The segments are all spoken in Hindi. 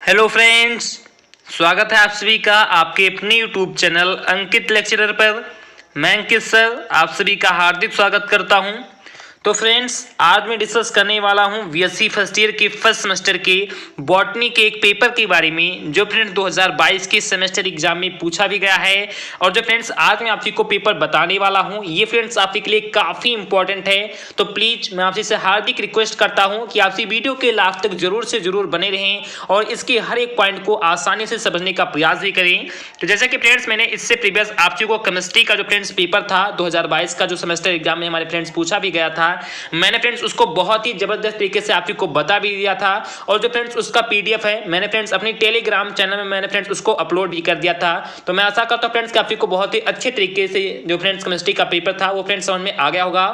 हेलो फ्रेंड्स, स्वागत है आप सभी का आपके अपने यूट्यूब चैनल अंकित लेक्चरर पर। मैं अंकित सर आप सभी का हार्दिक स्वागत करता हूं। तो फ्रेंड्स, आज मैं डिस्कस करने वाला हूं बीएससी फर्स्ट ईयर के फर्स्ट सेमेस्टर के बॉटनी के एक पेपर के बारे में जो फ्रेंड्स 2022 के सेमेस्टर एग्जाम में पूछा भी गया है। और जो फ्रेंड्स आज मैं आप सभी को पेपर बताने वाला हूं ये फ्रेंड्स आप सभी के लिए काफ़ी इंपॉर्टेंट है। तो प्लीज़ मैं आपसे हार्दिक रिक्वेस्ट करता हूं कि आप वीडियो के लास्ट तक जरूर से जरूर बने रहें और इसके हर एक पॉइंट को आसानी से समझने का प्रयास भी करें। तो जैसा कि फ्रेंड्स मैंने इससे प्रीवियस आप सभी को केमिस्ट्री का जो फ्रेंड्स पेपर था 2022 का जो सेमेस्टर एग्जाम में हमारे फ्रेंड्स पूछा भी गया था, मैंने फ्रेंड्स उसको बहुत ही जबरदस्त तरीके से आप को बता भी दिया था। और जो फ्रेंड्स उसका पीडीएफ है मैंने फ्रेंड्स अपनी टेलीग्राम चैनल में मैंने फ्रेंड्स उसको अपलोड भी कर दिया था। तो मैं आशा करता हूं फ्रेंड्स कि आप को बहुत ही अच्छे तरीके से जो फ्रेंड्स केमिस्ट्री का पेपर था वो फ्रेंड्स समझ में आ गया होगा।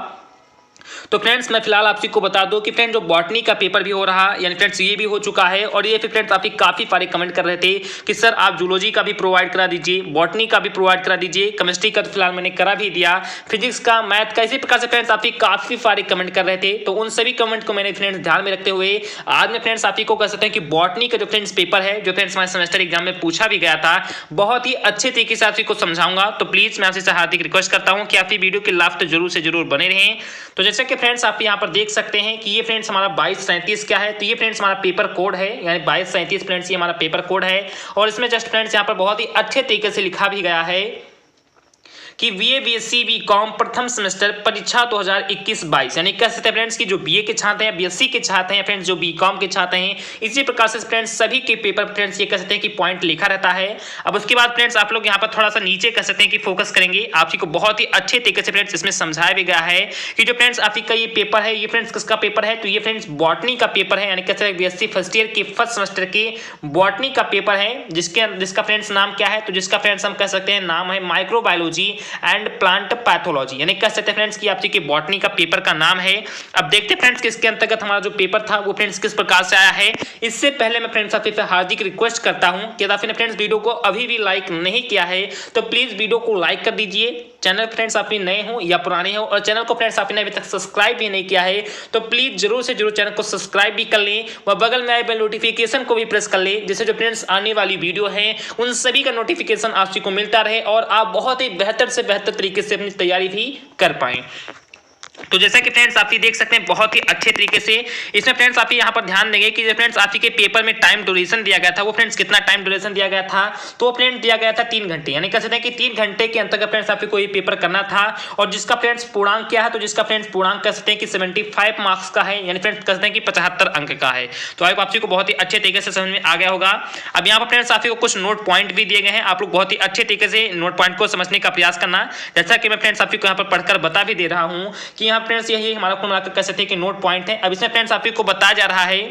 तो फ्रेंड्स मैं फिलहाल आप को बता दूं कि फ्रेंड्स जो बॉटनी का पेपर भी हो रहा है यानी फ्रेंड्स ये भी हो चुका है। और ये फ्रेंड्स आप काफी सारे कमेंट कर रहे थे कि सर आप जूलॉजी का भी प्रोवाइड करा दीजिए, बॉटनी का भी प्रोवाइड करा दीजिए, केमिस्ट्री का तो फिलहाल मैंने करा भी दिया, फिजिक्स का, मैथ का, इसी प्रकार से फ्रेंड्स आप काफी सारे कमेंट कर रहे थे। तो उन सभी कमेंट को मैंने फ्रेंड्स ध्यान में रखते हुए आज मैं फ्रेंड्स आप को कह सकते हैं कि बॉटनी का जो फ्रेंड्स पेपर है जो फ्रेंड्स हमारे सेमेस्टर एग्जाम में पूछा भी गया था बहुत ही अच्छे तरीके से आप को समझाऊंगा। तो प्लीज मैं आपसे हार्दिक रिक्वेस्ट करता हूं कि आप वीडियो के लास्ट जरूर से जरूर बने रहें। तो जैसे कि फ्रेंड्स आप यहाँ पर देख सकते हैं कि ये फ्रेंड्स हमारा 2237 क्या है, तो ये फ्रेंड्स हमारा पेपर कोड है यानी 2237 फ्रेंड्स ये हमारा पेपर कोड है। और इसमें जस्ट फ्रेंड्स यहाँ पर बहुत ही अच्छे तरीके से लिखा भी गया है कि बीए बीएससी बीकॉम प्रथम सेमेस्टर परीक्षा 2021-22 यानी कह सकते हैं फ्रेंड्स की जो बीए के छात्र हैं, बीएससी के छात्र हैं, फ्रेंड्स जो बीकॉम के छात्र हैं, इसी प्रकार से फ्रेंड्स सभी के पेपर फ्रेंड्स ये कह सकते हैं कि पॉइंट लिखा रहता है। अब उसके बाद फ्रेंड्स आप लोग यहाँ पर थोड़ा सा नीचे कह सकते हैं कि फोकस करेंगे, आप को बहुत ही अच्छे तरीके से फ्रेंड्स इसमें समझाया भी गया है कि जो फ्रेंड्स आप का ये पेपर है ये फ्रेंड्स किसका पेपर है, तो ये फ्रेंड्स बॉटनी का पेपर है यानी कह सकते हैं बीएससी फर्स्ट ईयर के फर्स्ट सेमेस्टर के बॉटनी का पेपर है जिसका फ्रेंड्स नाम क्या है, तो जिसका फ्रेंड्स हम कह सकते हैं नाम है माइक्रोबायोलॉजी एंड प्लांट पैथोलॉजी यानी कह सकते हैं फ्रेंड्स कि आपके बॉटनी का पेपर का नाम है। अब देखते हैं फ्रेंड्स कि इसके अंतर्गत हमारा जो पेपर था वो फ्रेंड्स किस प्रकार से आया है। इससे पहले मैं फ्रेंड्स आपसे हार्दिक रिक्वेस्ट करता हूं कि आपने फ्रेंड्स वीडियो को अभी भी लाइक नहीं किया है तो प्लीज वीडियो को लाइक कर दीजिए। चैनल फ्रेंड्स आप नए हो या पुराने हो और चैनल को फ्रेंड्स आपने अभी तक सब्सक्राइब भी नहीं किया है तो प्लीज जरूर से जरूर चैनल को सब्सक्राइब भी कर लें व बगल में आए बेल नोटिफिकेशन को भी प्रेस कर लें जिससे जो फ्रेंड्स आने वाली वीडियो है उन सभी का नोटिफिकेशन आप को मिलता रहे और आप बहुत ही बेहतर से बेहतर तरीके से अपनी तैयारी भी कर पाएं। तो जैसा कि फ्रेंड्स आप देख सकते हैं बहुत ही अच्छे तरीके से इसमें फ्रेंड्स आप यहाँ पर ध्यान देंगे कि फ्रेंड्स आप के पेपर में टाइम ड्यूरेशन दिया गया था वो फ्रेंड्स कितना टाइम ड्यूरेशन दिया गया था, तो फ्रेंड्स दिया गया था 3 घंटे यानी कह सकते हैं कि 3 घंटे के अंतर्गत फ्रेंड्स आपको ये पेपर करना था। और जिसका फ्रेंड्स पूर्णांक क्या है, तो जिसका फ्रेंड्स पूर्णांक कह सकते हैं कि 75 मार्क्स का है यानी फ्रेंड्स कह सकते हैं कि 75 अंक का है। तो आप को बहुत ही अच्छे तरीके से समझ में आ गया होगा। अब यहाँ पर फ्रेंड्स आपको कुछ नोट पॉइंट भी दिए गए हैं, आप लोग बहुत ही अच्छे तरीके से नोट पॉइंट को समझने का प्रयास करना। जैसा कि मैं फ्रेंड्स आपको यहाँ पर पढ़कर बता भी दे रहा हूँ कि यहाँ फ्रेंड्स यही हमारा कुल मिलाकर कह सकते हैं कि नोट पॉइंट है। अब इसमें फ्रेंड्स आपको बताया जा रहा है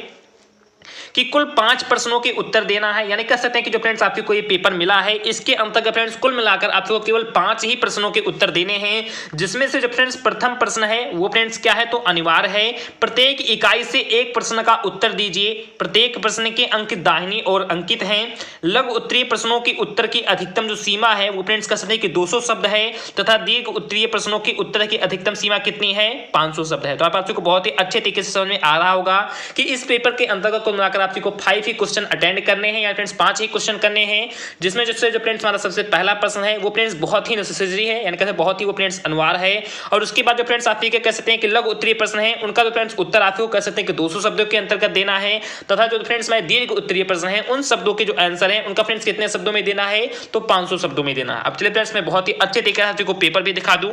कि कुल 5 प्रश्नों के उत्तर देना है यानी कह सकते हैं कि जो फ्रेंड्स आपको ये पेपर मिला है इसके अंतर्गत फ्रेंड्स कुल मिलाकर आपको केवल 5 ही प्रश्नों के उत्तर देने हैं जिसमें से जो फ्रेंड्स प्रथम प्रश्न है वो फ्रेंड्स क्या है, तो अनिवार्य है प्रत्येक इकाई से एक प्रश्न का उत्तर दीजिए। प्रत्येक प्रश्न के अंक दाहिनी ओर अंकित हैं। लघु उत्तरीय प्रश्नों के उत्तर की अधिकतम जो सीमा है वो फ्रेंड्स कह सकते हैं कि 200 शब्द है तथा दीर्घ उत्तरीय प्रश्नों के उत्तर की अधिकतम सीमा कितनी है, 500 शब्द है। तो आपको बहुत ही अच्छे तरीके से समझ में आ रहा होगा कि इस पेपर के अंतर्गत कुल मिलाकर आपको 5 ही क्वेश्चन अटेंड करने हैं या फ्रेंड्स 5 ही क्वेश्चन करने हैं जिसमें जो फ्रेंड्स हमारा सबसे पहला प्रश्न है वो फ्रेंड्स बहुत ही नेसेसरी है यानी कहते बहुत ही वो फ्रेंड्स अनिवार्य है। और उसके बाद जो फ्रेंड्स आप कह सकते हैं कि लघु उत्तरीय प्रश्न है उनका जो फ्रेंड्स उत्तर आपको कह सकते हैं कि 200 शब्दों के अंतर्गत देना है तथा जो फ्रेंड्स में दीर्घ उत्तरीय प्रश्न है उन शब्दों के जो आंसर है उनका फ्रेंड्स कितने शब्दों में देना है, तो 500 शब्दों में देना है। अब चलिए फ्रेंड्स मैं बहुत ही अच्छे तरीके से आपको पेपर भी दिखा दूं।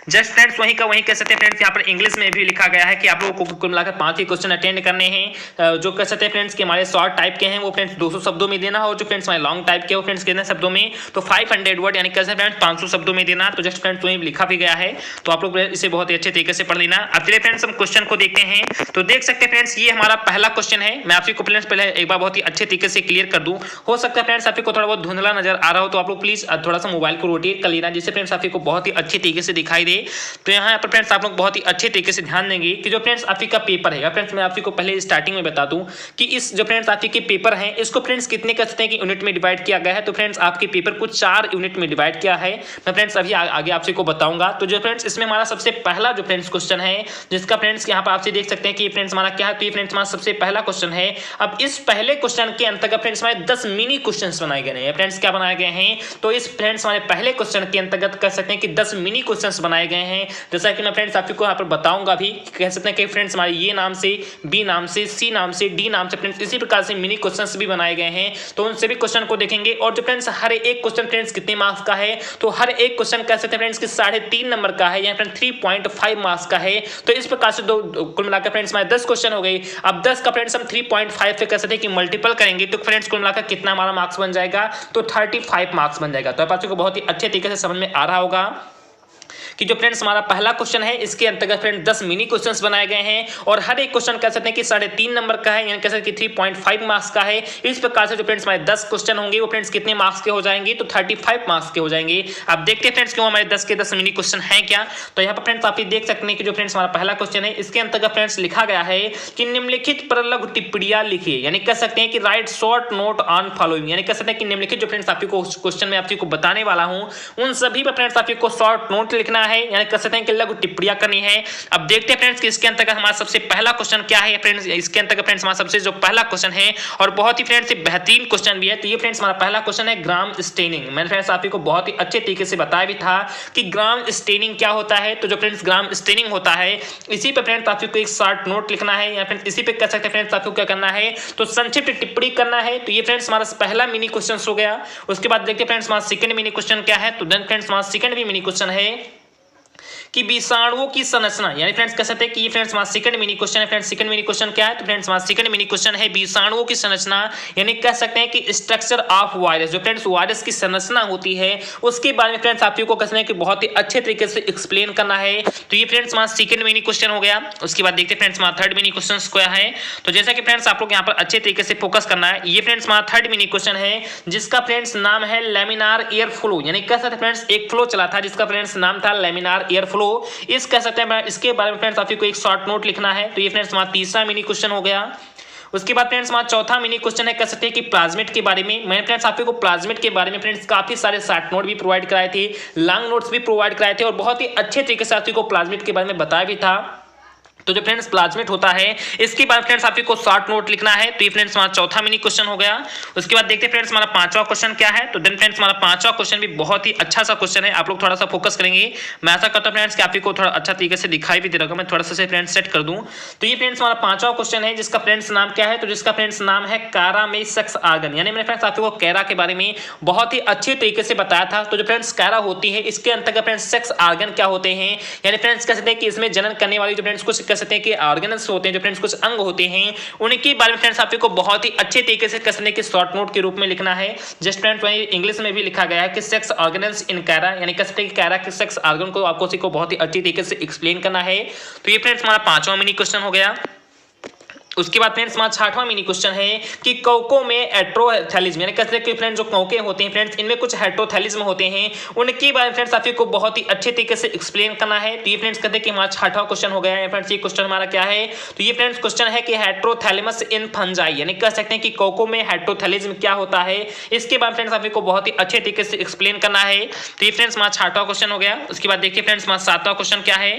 जस्ट फ्रेंड्स वहीं का वहीं कह सकते हैं फ्रेंड्स यहाँ पर इंग्लिश में भी लिखा गया है कि आप लोगों को कुल मिलाकर 5 ही क्वेश्चन अटेंड करने हैं जो कह सकते हैं फ्रेंड्स कि हमारे शॉर्ट टाइप के हैं वो फ्रेंड्स 200 शब्दों में देना और जो फ्रेंड्स हमारे लॉन्ग टाइप के वो फ्रेंड्स कितने शब्दों में, तो 500 वर्ड यानी कैसे फ्रेंड्स 500 शब्दों में देना। तो जस्ट फ्रेंड्स वहीं लिखा भी गया है तो आप लोग इसे बहुत ही अच्छे तरीके से पढ़ लेना। अब चलिए फ्रेंड्स हम क्वेश्चन को देखते हैं। तो देख सकते हैं फ्रेंड्स ये हमारा पहला क्वेश्चन है। मैं आपको फ्रेंड्स पहले एक बार बहुत ही अच्छे तरीके से क्लियर कर दूं। हो सकता है फ्रेंड्स आपको थोड़ा बहुत धुंधला नजर आ रहा हो तो आप लोग प्लीज थोड़ा सा मोबाइल को रोटेट कर लेना जिससे फ्रेंड्स आपको बहुत ही अच्छे तरीके से दिखाई दिखाई दे। तो यहाँ पर फ्रेंड्स आप लोग बहुत ही अच्छे तरीके से ध्यान देंगे कि जो फ्रेंड्स आपकी का पेपर है, फ्रेंड्स मैं आपको पहले स्टार्टिंग में बता दूं कि इस जो फ्रेंड्स आपके पेपर है इसको फ्रेंड्स कितने कर सकते हैं कि यूनिट में डिवाइड किया गया है। तो फ्रेंड्स आपके पेपर को 4 यूनिट में डिवाइड किया है। मैं फ्रेंड्स अभी आगे आपसे को बताऊंगा। तो जो फ्रेंड्स इसमें हमारा सबसे पहला जो फ्रेंड्स क्वेश्चन है, जिसका फ्रेंड्स यहाँ पर आपसे देख सकते हैं कि फ्रेंड्स हमारा क्या है। तो ये फ्रेंड्स हमारा सबसे पहला क्वेश्चन है। अब इस पहले क्वेश्चन के अंतर्गत फ्रेंड्स हमारे 10 मिनी क्वेश्चंस बनाए गए हैं। फ्रेंड्स क्या बनाए गए हैं, तो इस फ्रेंड्स हमारे पहले क्वेश्चन के अंतर्गत कह सकते हैं कि 10 मिनी क्वेश्चंस बनाए गए हैं। जैसा कि मैं फ्रेंड्स आपको यहाँ पर बताऊंगा भी, कह सकते हैं कि फ्रेंड्स हमारे ये नाम से, बी नाम से, सी नाम से, डी नाम से फ्रेंड्स इसी प्रकार से मिनी क्वेश्चंस भी बनाए गए हैं। तो उन सभी क्वेश्चन को देखेंगे। और जो फ्रेंड्स हर एक क्वेश्चन फ्रेंड्स कितने मार्क्स का है, तो हर एक क्वेश्चन कह सकते हैं फ्रेंड्स कि 3.5 नंबर का है, या फ्रेंड्स 3.5 मार्क्स का है। तो इस प्रकार से कुल मिलाकर फ्रेंड्स हमारे 10 क्वेश्चन हो गए। अब 10 का फ्रेंड्स हम 3.5 से कह सकते हैं कि मल्टीपल करेंगे तो फ्रेंड्स कुल मिलाकर कितना हमारा मार्क्स बन जाएगा, तो 35 मार्क्स बन जाएगा। तो आप आपको बहुत ही अच्छे तरीके से समझ में आ रहा होगा कि जो फ्रेंड्स हमारा पहला क्वेश्चन है इसके अंतर्गत फ्रेंड्स 10 मिनी क्वेश्चंस बनाए गए हैं। और हर एक क्वेश्चन कह सकते हैं कि 3.5 नंबर का है, यानी कह सकते हैं कि 3.5 मार्क्स का है। इस प्रकार से जो फ्रेंड्स हमारे 10 क्वेश्चन होंगे वो फ्रेंड्स कितने मार्क्स के हो जाएंगे, तो 35 मार्क्स के हो जाएंगे। अब देखते हैं फ्रेंड्स क्यों हमारे 10 के 10 मिनी क्वेश्चन है क्या। तो यहाँ पर फ्रेंड्स आप देख सकते हैं कि जो फ्रेंड्स हमारा पहला क्वेश्चन है इसके अंतर्गत फ्रेंड्स लिखा गया है कि निम्नलिखित पर लघु टिप्पणियां लिखिए, यानी कह सकते हैं कि right short note on following, यानी कह सकते हैं कि निम्नलिखित जो फ्रेंड्स आपको क्वेश्चन में आपको बताने वाला हूं उन सभी पर फ्रेंड्स आपको शॉर्ट नोट लिखना है, यानी कह सकते हैं कि लघु टिप्पणियां करनी है। अब देखते हैं फ्रेंड्स कि इसके अंतर्गत हमारा सबसे पहला क्वेश्चन क्या है। फ्रेंड्स इसके अंतर्गत फ्रेंड्स हमारा सबसे जो पहला क्वेश्चन है और बहुत ही फ्रेंड्स बेहतरीन क्वेश्चन भी है। तो ये फ्रेंड्स हमारा पहला क्वेश्चन है ग्राम स्टेनिंग। मैंने फ्रेंड्स आपको बहुत ही अच्छे तरीके से बताया भी था कि ग्राम स्टेनिंग क्या होता है। तो जो फ्रेंड्स ग्राम स्टेनिंग होता है इसी पे फ्रेंड्स आपको एक शॉर्ट नोट लिखना है, या फ्रेंड्स इसी पे कह सकते हैं फ्रेंड्स आपको क्या करना है, तो संक्षिप्त टिप्पणी करना है। तो ये फ्रेंड्स हमारा पहला मिनी क्वेश्चन हो गया। उसके बाद देखते हैं फ्रेंड्स हमारा सेकंड मिनी क्वेश्चन क्या है। तो देन फ्रेंड्स हमारा सेकंड भी मिनी क्वेश्चन है कि विषाणुओं की संरचना, यानी फ्रेंड्स कह सकते हैं कि ये फ्रेंड्स हमारा सेकंड मिनी क्वेश्चन है। फ्रेंड्स सेकंड मिनी क्वेश्चन क्या है, तो फ्रेंड्स हमारा सेकंड मिनी क्वेश्चन है विषाणुओं की संरचना, यानी कह सकते हैं कि स्ट्रक्चर ऑफ वायरस, जो फ्रेंड्स वायरस की संरचना होती है उसके बारे में फ्रेंड्स आपको कह सकते हैं कि बहुत ही अच्छे तरीके से एक्सप्लेन करना है। तो ये फ्रेंड्स हमारा सेकंड मिनी क्वेश्चन हो गया। उसके बाद देखते हैं फ्रेंड्स हमारा थर्ड मिनी क्वेश्चन क्या है। तो जैसा कि फ्रेंड्स आप लोग यहाँ पर अच्छे तरीके से फोकस करना है, ये फ्रेंड्स हमारा थर्ड मिनी क्वेश्चन है जिसका फ्रेंड्स नाम है लेमिनार एयर फ्लो, यानी कह सकते हैं फ्रेंड्स एक फ्लो चला था जिसका फ्रेंड्स नाम था लेमिनार एयर फ्लो। इस कह सकते हैं इसके बारे में फ्रेंड्स आपको एक शॉर्ट नोट लिखना है। तो ये फ्रेंड्स हमारा तीसरा मिनी क्वेश्चन हो गया। उसके बाद फ्रेंड्स हमारा चौथा मिनी क्वेश्चन है, कह सकते हैं कि प्लाज्मिड के बारे में। मैंने फ्रेंड्स आपको प्लाज्मिड के बारे में फ्रेंड्स काफी सारे शॉर्ट नोट भी प्रोवाइड कराए थे, लॉन्ग नोट्स भी प्रोवाइड कराए थे और बहुत ही अच्छे तरीके से आपको प्लाज्मिड के बारे में बताया भी था। तो जो फ्रेंड्स प्लाज्मिड होता है इसके बाद फ्रेंड्स आपको शॉर्ट नोट लिखना है। तो ये फ्रेंड्स हमारा चौथा मिनी क्वेश्चन हो गया। उसके बाद देखते हैं फ्रेंड्स हमारा पांचवा क्वेश्चन क्या है। तो देन फ्रेंड्स हमारा पांचवा क्वेश्चन भी बहुत ही अच्छा सा क्वेश्चन है, आप लोग थोड़ा सा फोकस करेंगे। मैं ऐसा करता हूं फ्रेंड्स कि आपको थोड़ा अच्छा तरीके से दिखाई भी दे रहा होगा, मैं थोड़ा सा से फ्रेंड्स सेट कर दूं। तो ये फ्रेंड्स हमारा पांचवा क्वेश्चन है जिसका फ्रेंड्स नाम क्या है, तो जिसका फ्रेंड्स नाम है कारा में सेक्स ऑर्गन, यानी मैंने फ्रेंड्स आपको कैरा के बारे में बहुत ही अच्छे तरीके से बताया था। तो जो फ्रेंड्स कैरा होती है इसके अंतर्गत फ्रेंड्स सेक्स ऑर्गन क्या होते हैं, यानी फ्रेंड्स कह सकते हैं कि इसमें जनन करने वाली जो फ्रेंड्स कुछ कह सकते हैं कि ऑर्गन होते हैं, जो फ्रेंड्स कुछ अंग होते हैं, उनके बारे में फ्रेंड्स आपको बहुत ही अच्छे तरीके से कसने के शॉर्ट नोट के रूप में लिखना है। जस्ट फ्रेंड्स वहीं इंग्लिश में भी लिखा गया है कि सेक्स ऑर्गन्स इन कैरा, यानी कह सकते हैं कि कैरा के सेक्स ऑर्गन को आपको उसी को बहुत ही अच्छी तरीके से एक्सप्लेन करना है। तो ये फ्रेंड्स हमारा पांचवा मिनी क्वेश्चन हो गया। उसके बाद फ्रेंड्स हमारा छठवां मिनी क्वेश्चन है कि कौकों में हेट्रोथैलिज्म, यानी कहते हैं कि फ्रेंड्स जो कौके होते हैं फ्रेंड्स इनमें कुछ हेट्रोथैलिज्म होते हैं, उनके बारे में फ्रेंड्स आपको बहुत ही अच्छे तरीके से एक्सप्लेन करना है। तो ये फ्रेंड्स कहते हैं कि हमारा छठवां क्वेश्चन हो गया है। फ्रेंड्स ये क्वेश्चन हमारा क्या है, तो ये फ्रेंड्स क्वेश्चन है कि हेट्रोथैलेमस इन फंजाई, यानी कह सकते हैं कि कौकों में हेट्रोथैलिज्म क्या होता है, इसके बारे में फ्रेंड्स आपको बहुत ही अच्छे तरीके से एक्सप्लेन करना है। तो ये फ्रेंड्स हमारा छठवां क्वेश्चन हो गया। उसके बाद देखिए फ्रेंड्स हमारा सातवां क्वेश्चन क्या है।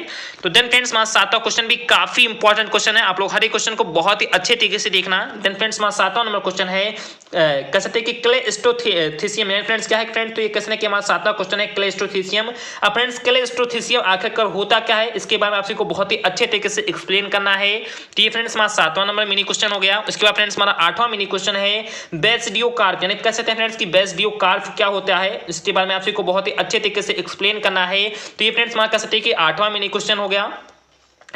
तो देन फ्रेंड्स हमारा सातवां क्वेश्चन भी काफी इंपॉर्टेंट क्वेश्चन है, आप लोग हर एक क्वेश्चन को बहुत ही अच्छे तरीके से देखना। देन फ्रेंड्स हमारा सातवां नंबर क्वेश्चन है, कह सकते हैं कि क्लेस्टोथीसियम, यानी फ्रेंड्स क्या है फ्रेंड्स, तो ये कहते हैं कि हमारा सातवां क्वेश्चन है क्लेस्टोथीसियम। अब फ्रेंड्स क्लेस्टोथीसियम आखिरकार होता क्या है इसके बारे में आपको बहुत ही अच्छे तरीके से एक्सप्लेन करना है। तो ये फ्रेंड्स हमारा सातवां नंबर मिनी क्वेश्चन हो गया। उसके बाद फ्रेंड्स हमारा आठवां मिनी क्वेश्चन है बेसिडियोकार्प, यानी कह सकते हैं फ्रेंड्स कि बेसिडियोकार्प क्या होता है, इसके बारे में आपको बहुत ही अच्छे तरीके से एक्सप्लेन करना है। तो ये फ्रेंड्स हमारा कह सकते हैं कि आठवां मिनी क्वेश्चन हो गया।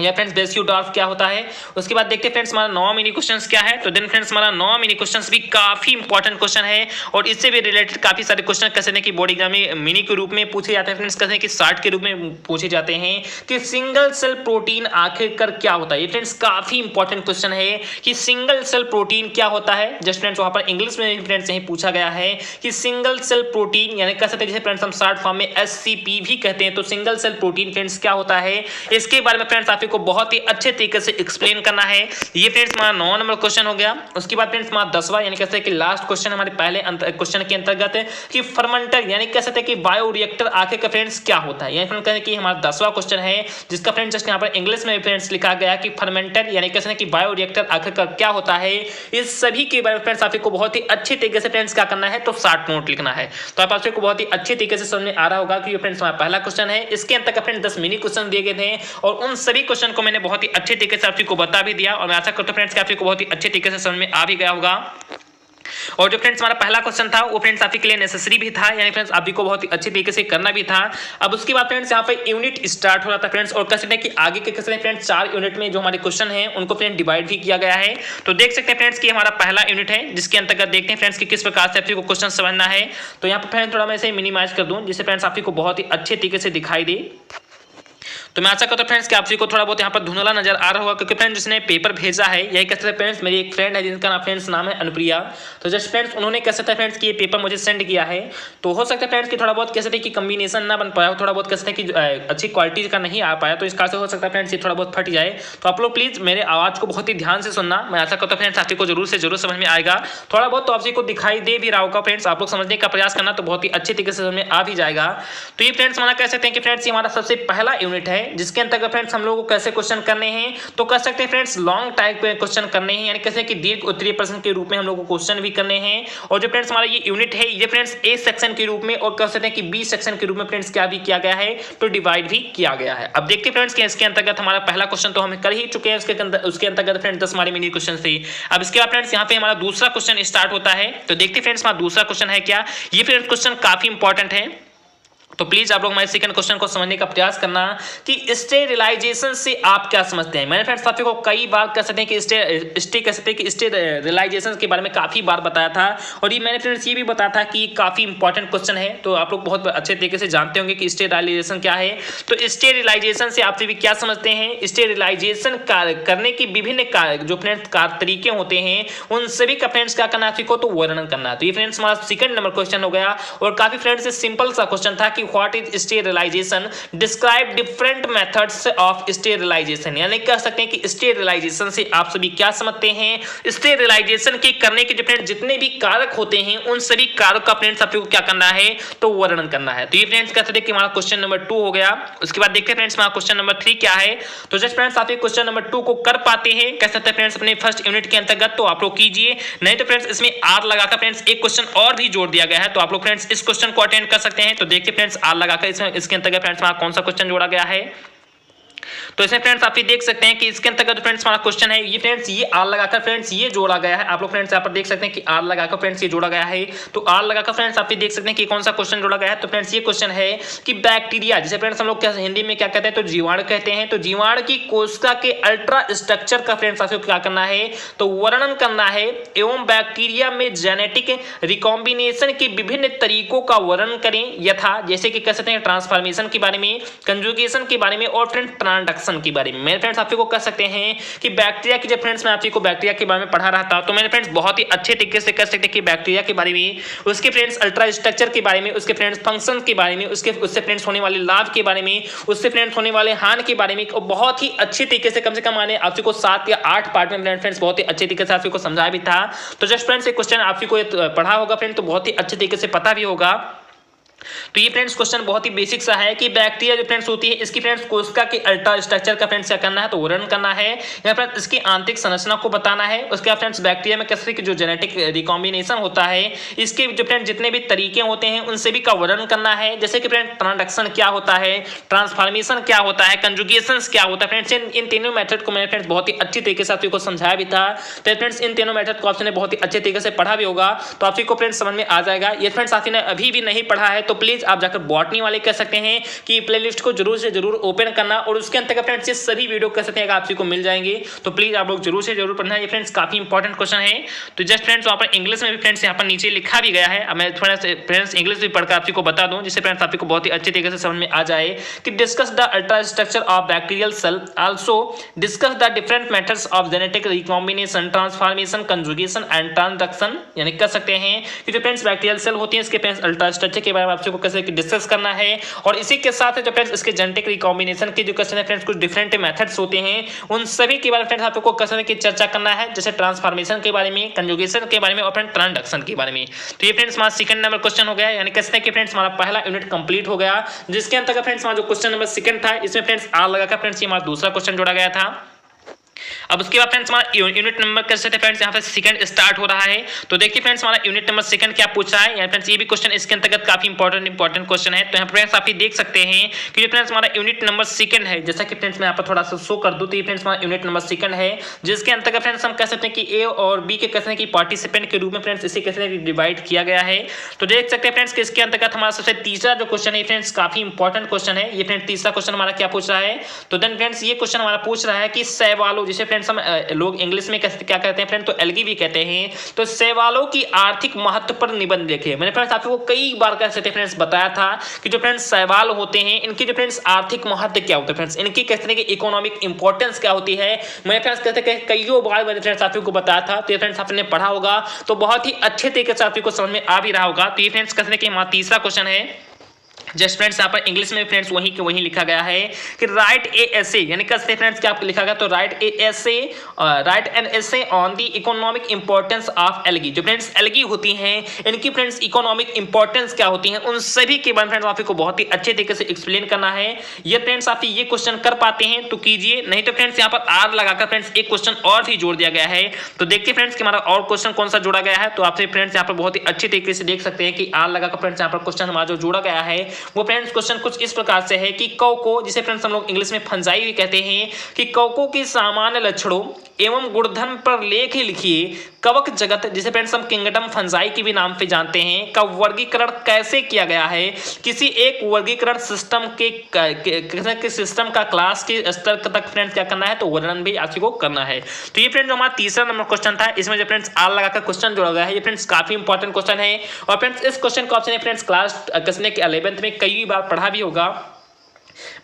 या फ्रेंड्स बेस्यूडॉर्फ क्या होता है। उसके बाद देखते हैं फ्रेंड्स हमारा 9 मिनी क्वेश्चंस क्या है। तो देन फ्रेंड्स हमारा 9 मिनी क्वेश्चंस भी काफी इंपॉर्टेंट क्वेश्चन है और इससे भी रिलेटेड काफी सारे क्वेश्चन कैसे हैं कि बोर्ड एग्जाम में मिनी के रूप में पूछे जाते हैं फ्रेंड्स, कैसे हैं कि शार्ट के रूप में पूछे जाते हैं कि सिंगल सेल प्रोटीन आखिरकार क्या होता है। ये फ्रेंड्स काफी इंपॉर्टेंट क्वेश्चन है कि सिंगल सेल प्रोटीन क्या होता है। जस्ट फ्रेंड्स वहां पर इंग्लिश में फ्रेंड्स यही पूछा गया है कि सिंगल सेल प्रोटीन यानी कह सकते हैं जैसे फ्रेंड्स हम शॉर्ट फॉर्म में SCP भी कहते हैं। तो सिंगल सेल प्रोटीन फ्रेंड्स क्या होता है, इसके बारे में फ्रेंड्स आपको बहुत ही अच्छे तरीके से एक्सप्लेन करना है। ये फ्रेंड्स हमारा 9 नंबर क्वेश्चन हो गया। उसके बाद फ्रेंड्स हमारा 10वां यानी कहते हैं कि लास्ट क्वेश्चन हमारे पहले क्वेश्चन के अंतर्गत है कि फर्मेंटर यानी कह सकते हैं कि बायोरिएक्टर आखिर का फ्रेंड्स क्या होता है। यानी फ्रेंड्स कहते हैं कि हमारा 10वां क्वेश्चन है जिसका फ्रेंड्स जस्ट यहाँ पर इंग्लिश में फ्रेंड्स लिखा गया कि फर्मेंटर यानी कहते हैं कि बायोरिएक्टर आखिर का क्या होता है। इस सभी के बारे में फ्रेंड्स आपको बहुत ही अच्छे तरीके से फ्रेंड्स क्या करना है, तो शॉर्ट नोट लिखना है। तो आपको बहुत ही अच्छे तरीके से समझ में आ रहा होगा कि ये फ्रेंड्स हमारा पहला क्वेश्चन है। इसके अंतर्गत फ्रेंड्स 10 मिनी क्वेश्चन दिए गए थे और उन सभी क्वेश्चन को मैंने बहुत ही अच्छे तरीके से आपको बता भी दिया और मैं आशा करता हूं फ्रेंड्स कि आपको बहुत ही अच्छे तरीके से समझ में आ भी गया होगा। और जो फ्रेंड्स हमारा पहला क्वेश्चन था वो फ्रेंड्स आपके लिए नेसेसरी भी था, यानी फ्रेंड्स आप भी को बहुत ही अच्छे तरीके से करना भी था। अब उसके बाद फ्रेंड्स यहाँ पे यूनिट स्टार्ट हो रहा था फ्रेंड्स और कह सकते हैं कि आगे के कैसे फ्रेंड्स 4 यूनिट में जो हमारे क्वेश्चन हैं उनको फ्रेंड्स डिवाइड भी किया गया है। तो देख सकते हैं फ्रेंड्स कि हमारा पहला यूनिट है जिसके अंतर्गत देखते हैं फ्रेंड्स कि किस प्रकार से आपको क्वेश्चन समझना है। तो यहाँ पर फ्रेंड्स थोड़ा मैं इसे मिनिमाइज कर दूँ जिससे फ्रेंड्स आपको बहुत ही अच्छे तरीके से दिखाई दे। तो मैं आशा करता हूं फ्रेंड्स कि आप सभी को थोड़ा बहुत यहाँ पर धुंधला नजर आ रहा होगा क्योंकि फ्रेंड्स जिसने पेपर भेजा है यही कहते हैं फ्रेंड्स मेरी एक फ्रेंड है जिनका नाम फ्रेंड्स नाम है अनुप्रिया। तो जस्ट फ्रेंड्स उन्होंने कह सकते हैं फ्रेंड्स कि ये पेपर मुझे सेंड किया है। तो हो सकता है फ्रेंड्स कि थोड़ा बहुत कह सकते हैं कि कम्बिनेशन ना बन पाया हो, थोड़ा बहुत कह सकते हैं कि अच्छी क्वालिटी का नहीं आ पाया, तो इस कारण से हो सकता है फ्रेंड्स ये थोड़ा बहुत फट जाए। तो आप लोग प्लीज मेरे आवाज़ को बहुत ही ध्यान से सुनना। मैं आशा करता हूँ फ्रेंड्स आपको जरूर से जरूर समझ में आएगा। थोड़ा बहुत तो आपको दिखाई दे भी रहा होगा फ्रेंड्स, आप लोग समझने का प्रयास करना तो बहुत ही अच्छे तरीके से समझ में आ भी जाएगा। तो ये फ्रेंड्स हमारा कह सकते हैं कि फ्रेंड्स ये हमारा सबसे पहला यूनिट है जिसके अंतर्गत फ्रेंड्स हम लोगों को कैसे क्वेश्चन करने हैं, तो कर सकते हैं फ्रेंड्स लॉन्ग टाइप के क्वेश्चन करने हैं, यानी कैसे कि दीर्घ उत्तरीय प्रश्न के रूप में हम लोगों को क्वेश्चन भी करने हैं। और जो फ्रेंड्स हमारा ये यूनिट है ये फ्रेंड्स ए सेक्शन के रूप में और कह सकते हैं कि बी सेक्शन के रूप में फ्रेंड्स क्या भी किया गया है, तो डिवाइड भी किया गया है। अब देखते हैं फ्रेंड्स कि इसके अंतर्गत हमारा पहला क्वेश्चन तो हम कर ही चुके हैं, उसके अंतर्गत फ्रेंड्स 10 हमारे मिनी क्वेश्चन थे। अब इसके बाद फ्रेंड्स यहाँ पे हमारा दूसरा क्वेश्चन स्टार्ट होता है। तो देखते फ्रेंड्स हमारा दूसरा क्वेश्चन है क्या, ये फ्रेंड्स क्वेश्चन काफी इंपॉर्टेंट है। तो प्लीज आप लोग हमारे सेकंड क्वेश्चन को समझने का प्रयास करना कि स्टेरिलाइजेशन से आप क्या समझते हैं। मैंने फ्रेंड्स आपको कई बार कह सकते हैं कि स्टेरिलाइजेशन के बारे में काफी बार बताया था और ये मैंने फ्रेंड्स ये भी बताया था कि काफी इंपॉर्टेंट क्वेश्चन है। तो आप लोग बहुत अच्छे तरीके से जानते होंगे कि स्टेरिलाइजेशन क्या है। तो स्टेरिलाइजेशन से आप भी क्या समझते हैं, स्टेरिलाइजेशन करने की विभिन्न जो फ्रेंड्स तरीके होते हैं उन सभी का फ्रेंड्स क्या करना है आपको, तो वर्णन करना है। तो ये फ्रेंड्स हमारा सेकंड नंबर क्वेश्चन हो गया और काफी फ्रेंड्स सिंपल सा क्वेश्चन था कि what is sterilisation, describe different methods of sterilisation, यानी कह सकते हैं कि स्टेरिलाइजेशन से आप सभी क्या समझते हैं। स्टेरिलाइजेशन के करने के फ्रेंड्स जितने भी कारक होते हैं उन सभी कारक का फ्रेंड्स आपको क्या करना है, तो वर्णन करना है। तो ये फ्रेंड्स कहते हैं कि हमारा क्वेश्चन नंबर 2 हो गया। उसके बाद देखते हैं फ्रेंड्स हमारा क्वेश्चन नंबर 3 क्या है। तो जस्ट फ्रेंड्स आप क्वेश्चन नंबर 2 को कर पाते हैं कह सकते हैं फ्रेंड्स अपने फर्स्ट यूनिट के अंतर्गत, तो आप लोग कीजिए, नहीं तो फ्रेंड्स इसमें आर लगाकर फ्रेंड्स एक क्वेश्चन और भी जोड़ दिया गया है, तो आप लोग फ्रेंड्स इस क्वेश्चन को अटेंड कर सकते हैं। तो देखिए फ्रेंड्स आर लगाकर इसके अंतर्गत फ्रेंड्स हमारा कौन सा क्वेश्चन जोड़ा गया है। तो इसमें फ्रेंड्स आप देख सकते हैं कि इसके अंतर्गत फ्रेंड्स हमारा क्वेश्चन है ये फ्रेंड्स ये आर लगाकर फ्रेंड्स ये जोड़ा गया है। आप लोग फ्रेंड्स यहाँ पर देख सकते हैं कि आर लगाकर फ्रेंड्स ये जोड़ा गया है। तो आर लगाकर फ्रेंड्स आप देख सकते हैं कि कौन सा क्वेश्चन जोड़ा गया है। तो फ्रेंड्स ये क्वेश्चन है कि बैक्टीरिया, जिसे फ्रेंड्स हम लोग हिंदी में क्या कहते हैं, तो जीवाणु कहते हैं। तो जीवाणु की कोशिका के अल्ट्रा स्ट्रक्चर का फ्रेंड्स आपको क्या करना है, तो वर्णन करना है एवं बैक्टीरिया में जेनेटिक रिकॉम्बिनेशन के विभिन्न तरीकों का वर्णन करें, यथा जैसे कि कह सकते हैं ट्रांसफॉर्मेशन के बारे में, कंजुगेशन के बारे में और फ्रेंड ट्रांसडक्शन के बारे में। मेरे फ्रेंड्स आपको कह सकते हैं कि बैक्टीरिया की, जब फ्रेंड्स मैं आपको बैक्टीरिया के बारे में पढ़ा रहा था तो मेरे फ्रेंड्स बहुत ही अच्छे तरीके से कह सकते हैं कि बैक्टीरिया के बारे में, उसके फ्रेंड्स अल्ट्रा स्ट्रक्चर के बारे में, उसके फ्रेंड्स फंक्शन के बारे में, उससे फ्रेंड्स होने वाले लाभ के बारे में, उससे फ्रेंड्स होने वाले हानि के बारे में बहुत ही अच्छे तरीके से, कम से कम मैंने आपको 7 या 8 पार्ट में फ्रेंड्स बहुत ही अच्छे तरीके से आपको समझाया भी था। तो जस्ट फ्रेंड्स एक क्वेश्चन आपको पढ़ा होगा फ्रेंड, तो बहुत ही अच्छे तरीके से पता भी होगा। तो ये फ्रेंड्स क्वेश्चन बहुत ही बेसिक सा है कि बैक्टीरिया जो फ्रेंड्स होती है इसकी फ्रेंड्स कोशिका के अल्ट्रा स्ट्रक्चर का फ्रेंड्स क्या करना है, तो वर्णन करना है, या फ्रेंड्स इसकी आंतरिक संरचना को बताना है। उसके बाद फ्रेंड्स बैक्टीरिया में कैसे कि जो जेनेटिक रिकॉम्बिनेशन होता है इसके जो फ्रेंड्स जितने भी तरीके होते हैं उन सभी का वर्णन करना है, जैसे कि फ्रेंड्स ट्रांसडक्शन क्या होता है, ट्रांसफॉर्मेशन क्या होता है, कंजुगेशन क्या होता है। फ्रेंड्स इन तीनों मेथड को मैंने फ्रेंड्स बहुत ही अच्छी तरीके से आपको समझाया भी था। तो फ्रेंड्स इन तीनों मेथड को आपने बहुत ही अच्छे तरीके से पढ़ा भी होगा, तो आपको फ्रेंड्स समझ में आ जाएगा। ये फ्रेंड्स आपने अभी भी नहीं पढ़ा है तो प्लीज आप जाकर बॉटनी वाले कह सकते हैं कि प्लेलिस्ट को जरूर से जरूर ओपन करना और उसके अंतर्गत फ्रेंड्स ये सभी वीडियो कह सकते हैं आप को मिल जाएंगे। तो प्लीज आप लोग जरूर से जरूर पढ़ना। ये फ्रेंड्स काफी इंपॉर्टेंट क्वेश्चन है। तो जस्ट फ्रेंड्स वहां पर इंग्लिश में भी फ्रेंड्स यहाँ पर नीचे लिखा भी गया है। अब मैं थोड़ा सा फ्रेंड्स इंग्लिश भी पढ़कर आपको बता दूं जिससे फ्रेंड्स आपको बहुत ही अच्छे तरीके से समझ में आ जाए कि discuss the ultrastructure of bacterial cell, also discuss the different methods of genetic recombination, transformation, conjugation and transduction. यानी कह सकते हैं कि जो फ्रेंड्स बैक्टीरियल सेल होती है इसके फ्रेंड्स अल्ट्रास्ट्रक्चर के बारे में आपको कैसे डिस्कस करना है और इसी के साथ जो फ्रेंड्स इसके जेनेटिक रिकॉम्बिनेशन के जो क्वेश्चन है फ्रेंड्स कुछ डिफरेंट मेथड्स होते हैं उन सभी के बारे में फ्रेंड्स आपको क्वेश्चन की चर्चा करना है, जैसे ट्रांसफॉर्मेशन के बारे में, कंजुगेशन के बारे में और फ्रेंड्स ट्रांसडक्शन के बारे में। तो ये फ्रेंड्स हमारा सेकंड नंबर क्वेश्चन हो गया। यानी कहते हैं कि फ्रेंड्स हमारा पहला यूनिट कंप्लीट हो गया, जिसके अंतर्गत फ्रेंड्स हमारा जो क्वेश्चन नंबर सेकंड था इसमें फ्रेंड्स आर लगाकर फ्रेंड्स ये हमारा दूसरा क्वेश्चन जोड़ा गया था। अब उसके बाद फ्रेंड्स हमारा यूनिट नंबर कैसे थे फ्रेंड्स यहाँ पे सेकंड स्टार्ट हो रहा है। तो देखिए फ्रेंड्स हमारा यूनिट नंबर सेकंड क्या पूछ रहा है। यानी फ्रेंड्स ये भी क्वेश्चन इसके अंतर्गत काफी इंपॉर्टेंट क्वेश्चन है। तो यहाँ फ्रेंड्स आप देख सकते हैं कि जो फ्रेंड्स हमारा यूनिट नंबर सेकंड है, जैसा कि फ्रेंड्स मैं यहाँ पर थोड़ा सा शो कर दूं तो ये फ्रेंड्स हमारा यूनिट नंबर सेकंड है, जिसके अंतर्गत फ्रेंड्स हम कह सकते हैं कि ए और बी के कहते हैं कि पार्टिसिपेंट के रूप में फ्रेंड्स इसे कहते हैं डिवाइड किया गया है। तो देख सकते हैं फ्रेंड्स कि इसके अंतर्गत हमारा सबसे तीसरा जो क्वेश्चन है फ्रेंड्स काफी इंपॉर्टेंट क्वेश्चन है। ये फ्रेंड्स तीसरा क्वेश्चन हमारा क्या पूछ रहा है। तो देन फ्रेंड्स ये क्वेश्चन हमारा पूछ रहा है कि शैवालों, जिसे फ्रेंड्स हम लोग इंग्लिश में क्या कहते हैं फ्रेंड्स तो एल्गी भी कहते हैं, तो शैवालों की आर्थिक महत्व पर निबंध लिखे। मैंने फ्रेंड्स आपको कई बार कह सकते फ्रेंड्स बताया था कि जो फ्रेंड्स शैवाल होते हैं इनकी जो फ्रेंड्स आर्थिक महत्व क्या होता है, फ्रेंड्स इनकी कहते हैं कि इकोनॉमिक इंपॉर्टेंस क्या होती है। मैंने फ्रेंड्स कहते हैं कईयों बार मैंने फ्रेंड्स आपको बताया था। तो ये फ्रेंड्स आपने पढ़ा होगा तो बहुत ही अच्छे तरीके से आपको समझ में आ भी रहा होगा। तो ये फ्रेंड्स कहते हैं कि हमारा तीसरा क्वेश्चन है। जस्ट फ्रेंड्स यहाँ पर इंग्लिश में फ्रेंड्स वही के वही लिखा गया है कि राइट ए एसे, यानी कैसे फ्रेंड्स क्या लिखा गया तो right an essay on the economic importance of algae. जो फ्रेंड्स एल्गी होती हैं इनकी फ्रेंड्स इकोनॉमिक इंपॉर्टेंस क्या होती है उन सभी के बारे में फ्रेंड्स आपको बहुत ही अच्छे तरीके से एक्सप्लेन करना है। ये फ्रेंड्स आप ये क्वेश्चन कर पाते हैं तो कीजिए, नहीं तो फ्रेंड्स यहाँ पर आर लगाकर फ्रेंड्स एक क्वेश्चन और भी जोड़ दिया गया है। तो देखिए फ्रेंड्स कि हमारा और क्वेश्चन कौन सा जोड़ा गया है। तो आपसे फ्रेंड्स यहाँ पर बहुत ही अच्छे तरीके से देख सकते हैं कि आर लगाकर फ्रेंड्स यहाँ पर क्वेश्चन हमारा जो जोड़ा गया है वो फ्रेंड्स क्वेश्चन कुछ इस प्रकार से है कि कौको, जिसे फ्रेंड्स हम लोग इंग्लिश में फंजाई भी कहते हैं, कि कौको की सामान्य लक्षणों एवं गुणधर्म पर लेख लिखिए। कवक जगत, जिसे फ्रेंड्स हम किंगडम फंजाई के भी नाम पे जानते हैं, का वर्गीकरण कैसे किया गया है। किसी एक वर्गीकरण सिस्टम के सिस्टम का क्लास के स्तर तक फ्रेंड्स क्या करना है तो वर्णन भी आपको करना है। तो ये फ्रेंड्स हमारा तीसरा नंबर क्वेश्चन था। इसमें जो फ्रेंड्स आर लगाकर क्वेश्चन जोड़ा गया है ये फ्रेंड्स काफी इंपॉर्टेंट क्वेश्चन है। और फ्रेंड्स इस क्वेश्चन को आपने फ्रेंड्स क्लास कसने के 11th में कई बार पढ़ा भी होगा।